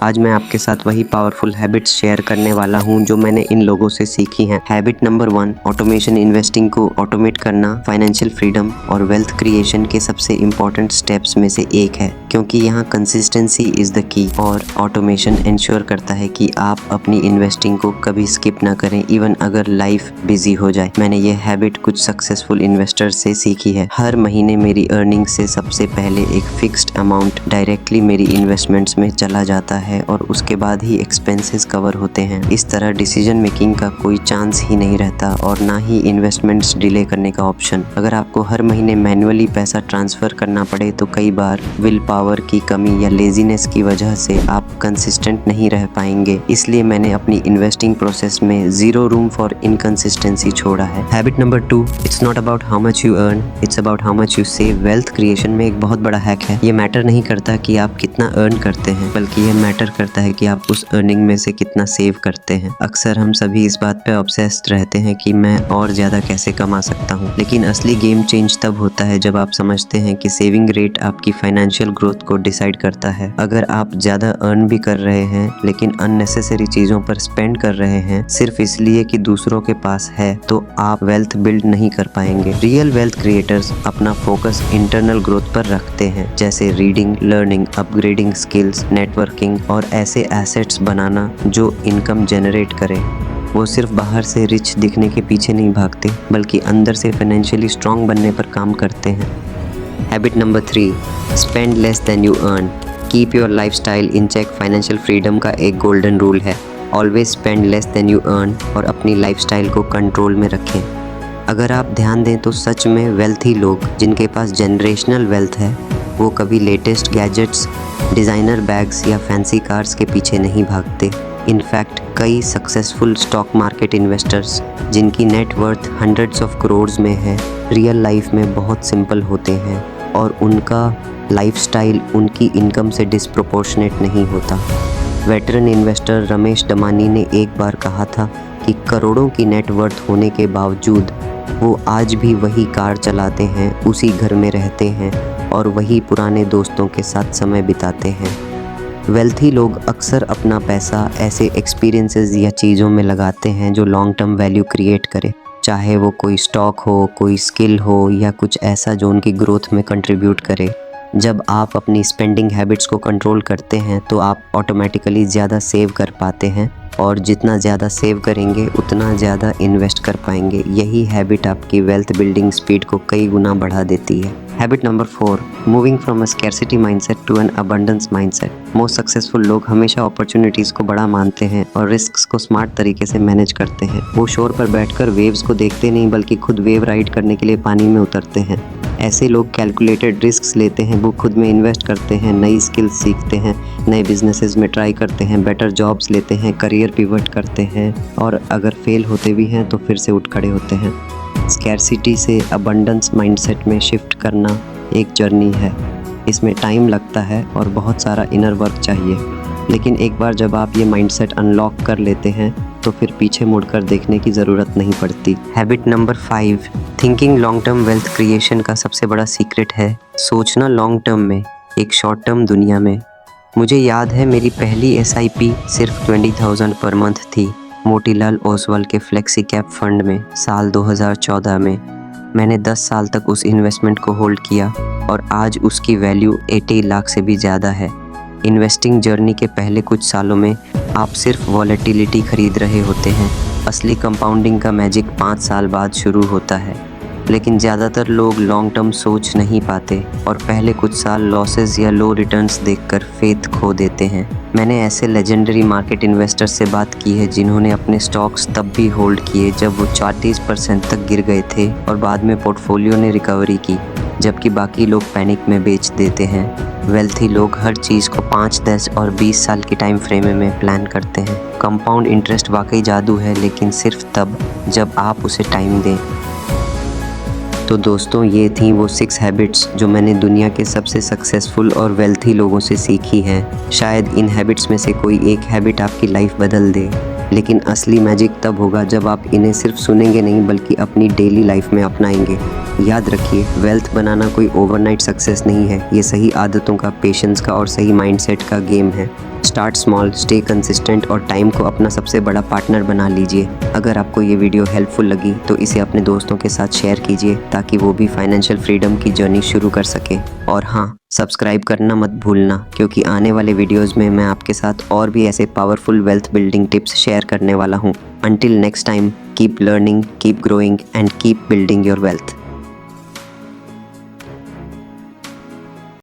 आज मैं आपके साथ वही पावरफुल हैबिट्स शेयर करने वाला हूँ जो मैंने इन लोगों से सीखी हैं। हैबिट नंबर 1, ऑटोमेशन इन्वेस्टिंग को ऑटोमेट करना फाइनेंशियल फ्रीडम और वेल्थ क्रिएशन के सबसे इम्पोर्टेंट स्टेप्स में से एक है, क्योंकि यहाँ कंसिस्टेंसी इज द की और ऑटोमेशन इंश्योर करता है कि आप अपनी इन्वेस्टिंग को कभी स्किप ना करें, इवन अगर लाइफ बिजी हो जाए। मैंने ये हैबिट कुछ सक्सेसफुल इन्वेस्टर्स से सीखी है। हर महीने मेरी अर्निंग से सबसे पहले एक फिक्स्ड अमाउंट डायरेक्टली मेरी इन्वेस्टमेंट्स में चला जाता है और उसके बाद ही एक्सपेंसेस कवर होते हैं। इस तरह डिसीजन मेकिंग का कोई चांस ही नहीं रहता और ना ही इन्वेस्टमेंट्स डिले करने का ऑप्शन। अगर आपको हर महीने मैन्युअली पैसा ट्रांसफर करना पड़े तो कई बार विल पावर की कमी या लेजीनेस की वजह से आप कंसिस्टेंट नहीं रह पाएंगे। इसलिए मैंने अपनी इन्वेस्टिंग प्रोसेस में जीरो रूम फॉर इनकंसिस्टेंसी छोड़ा है। Habit number 2, it's not about how much you earn, it's about how much you save. Wealth creation में एक बहुत बड़ा हैक है। ये मैटर नहीं करता कि आप कितना अर्न करते हैं, बल्कि ये मैटर करता है कि आप उस अर्निंग में से कितना सेव करते हैं। अक्सर हम सभी इस बात पे ऑब्सेस्ड रहते हैं कि मैं और ज्यादा कैसे कमा सकता हूँ, लेकिन असली गेम चेंज तब होता है जब आप समझते हैं कि सेविंग रेट आपकी फाइनेंशियल ग्रोथ को डिसाइड करता है। अगर आप ज्यादा अर्न भी कर रहे हैं लेकिन अननेसेसरी चीजों पर स्पेंड कर रहे हैं सिर्फ इसलिए कि दूसरों के पास है, तो आप वेल्थ बिल्ड नहीं कर पाएंगे। रियल वेल्थ क्रिएटर्स अपना फोकस इंटरनल ग्रोथ पर रखते हैं, जैसे reading, learning, upgrading skills, networking और ऐसे एसेट्स बनाना जो इनकम जनरेट करे। वो सिर्फ बाहर से रिच दिखने के पीछे नहीं भागते, बल्कि अंदर से फाइनेंशियली स्ट्रांग बनने पर काम करते हैं। Habit number 3, spend less than you earn, keep your lifestyle in check. Financial freedom का एक गोल्डन रूल है, always spend less than you earn, और अपनी लाइफस्टाइल को कंट्रोल में रखें। अगर आप ध्यान दें तो सच में वेल्थी लोग जिनके पास जनरेशनल वेल्थ है वो कभी लेटेस्ट गैजेट्स, डिज़ाइनर बैग्स या फैंसी कार्स के पीछे नहीं भागते। इनफैक्ट कई सक्सेसफुल स्टॉक मार्केट इन्वेस्टर्स जिनकी net worth hundreds of crores में है, रियल लाइफ में बहुत सिंपल होते हैं और उनका लाइफस्टाइल उनकी इनकम से डिस्प्रोपोर्शनेट नहीं होता। वेटरन इन्वेस्टर रमेश दमानी ने एक बार कहा था कि करोड़ों की नेट वर्थ होने के बावजूद वो आज भी वही कार चलाते हैं, उसी घर में रहते हैं और वही पुराने दोस्तों के साथ समय बिताते हैं। वेल्थी लोग अक्सर अपना पैसा ऐसे एक्सपीरियंसेस या चीज़ों में लगाते हैं जो लॉन्ग टर्म वैल्यू क्रिएट करे, चाहे वो कोई स्टॉक हो, कोई स्किल हो या कुछ ऐसा जो उनकी ग्रोथ में कंट्रीब्यूट करे। जब आप अपनी स्पेंडिंग हैबिट्स को कंट्रोल करते हैं तो आप ऑटोमेटिकली ज़्यादा सेव कर पाते हैं और जितना ज़्यादा सेव करेंगे उतना ज़्यादा इन्वेस्ट कर पाएंगे। यही हैबिट आपकी वेल्थ बिल्डिंग स्पीड को कई गुना बढ़ा देती है। Habit number 4, moving from a scarcity mindset to an abundance mindset. Most successful लोग हमेशा अपॉर्चुनिटीज़ को बड़ा मानते हैं और रिस्क्स को स्मार्ट तरीके से मैनेज करते हैं। वो शोर पर बैठकर वेव्स को देखते नहीं, बल्कि खुद वेव राइड करने के लिए पानी में उतरते हैं। ऐसे लोग कैलकुलेटेड रिस्क्स लेते हैं, वो खुद में इन्वेस्ट करते हैं, नई स्किल्स सीखते हैं, नए बिजनेसेस में ट्राई करते हैं, बेटर जॉब्स लेते हैं, करियर पिवट करते हैं और अगर फेल होते भी हैं तो फिर से उठ खड़े होते हैं। स्कैर्सिटी से अबंडेंस माइंडसेट में शिफ्ट करना एक जर्नी है। इसमें टाइम लगता है और बहुत सारा इनर वर्क चाहिए, लेकिन एक बार जब आप ये माइंडसेट अनलॉक कर लेते हैं तो फिर पीछे मुड़कर देखने की ज़रूरत नहीं पड़ती। Habit number 5, thinking long term wealth creation का सबसे बड़ा सीक्रेट है सोचना लॉन्ग टर्म में, एक शॉर्ट टर्म दुनिया में। मुझे याद है मेरी पहली SIP सिर्फ 20,000 पर मंथ थी, मोतीलाल ओसवाल के फ्लेक्सी कैप फंड में, साल 2014 में। मैंने 10 साल तक उस इन्वेस्टमेंट को होल्ड किया और आज उसकी वैल्यू 80 लाख से भी ज़्यादा है। इन्वेस्टिंग जर्नी के पहले कुछ सालों में आप सिर्फ वॉलेटिलिटी खरीद रहे होते हैं, असली कंपाउंडिंग का मैजिक 5 साल बाद शुरू होता है। लेकिन ज़्यादातर लोग लॉन्ग टर्म सोच नहीं पाते और पहले कुछ साल लॉसेस या लो रिटर्न्स देखकर फेथ खो देते हैं। मैंने ऐसे लेजेंडरी मार्केट इन्वेस्टर्स से बात की है जिन्होंने अपने स्टॉक्स तब भी होल्ड किए जब वो 40% तक गिर गए थे और बाद में पोर्टफोलियो ने रिकवरी की, जबकि बाकी लोग पैनिक में बेच देते हैं। वेल्थी लोग हर चीज़ को 5, 10 और 20 साल की टाइम फ्रेम में प्लान करते हैं। कंपाउंड इंटरेस्ट वाकई जादू है, लेकिन सिर्फ तब जब आप उसे टाइम दें। तो दोस्तों, ये थी वो 6 हैबिट्स जो मैंने दुनिया के सबसे सक्सेसफुल और वेल्थी लोगों से सीखी हैं। शायद इन हैबिट्स में से कोई एक हैबिट आपकी लाइफ बदल दे, लेकिन असली मैजिक तब होगा जब आप इन्हें सिर्फ सुनेंगे नहीं बल्कि अपनी डेली लाइफ में अपनाएंगे। याद रखिए, वेल्थ बनाना कोई ओवरनाइट सक्सेस नहीं है, ये सही आदतों का, पेशेंस का और सही माइंडसेट का गेम है। स्टार्ट स्मॉल, स्टे कंसिस्टेंट और टाइम को अपना सबसे बड़ा पार्टनर बना लीजिए। अगर आपको ये वीडियो हेल्पफुल लगी तो इसे अपने दोस्तों के साथ शेयर कीजिए ताकि वो भी फाइनेंशियल फ्रीडम की जर्नी शुरू कर सके। और हाँ, सब्सक्राइब करना मत भूलना, क्योंकि आने वाले वीडियोस में मैं आपके साथ और भी ऐसे powerful wealth building tips share करने वाला हूँ। Until next time, keep learning, keep growing and keep building your wealth.